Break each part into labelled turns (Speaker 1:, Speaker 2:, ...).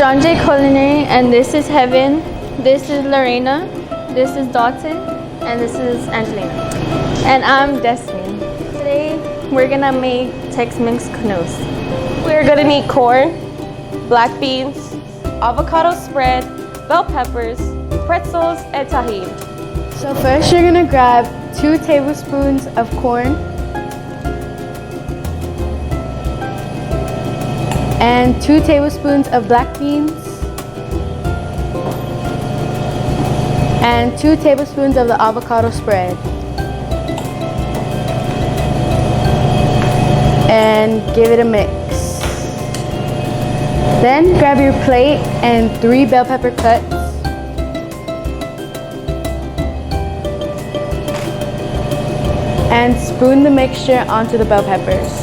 Speaker 1: John J. Culinary, and this is Heaven. This is Lorena. This is Dalton, and this is Angelina. And I'm Destiny. Today we're gonna make Tex Mex Canoes.
Speaker 2: We're gonna need corn, black beans, avocado spread, bell peppers, pretzels, and tahini.
Speaker 1: So first you're gonna grab 2 tablespoons of corn and 2 tablespoons of black beans and 2 tablespoons of the avocado spread. And give it a mix. Then grab your plate and 3 bell pepper cuts. And spoon the mixture onto the bell peppers.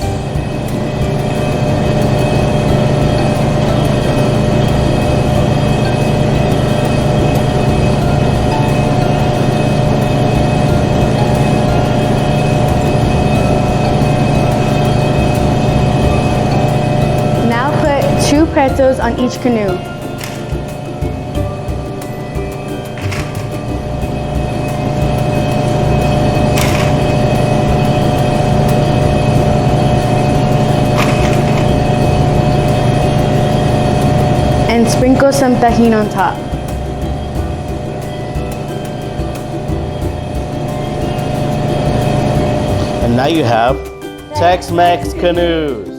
Speaker 1: Now put 2 pretzels on each canoe. And sprinkle some tahini on top.
Speaker 3: And now you have Tex Mex Canoes.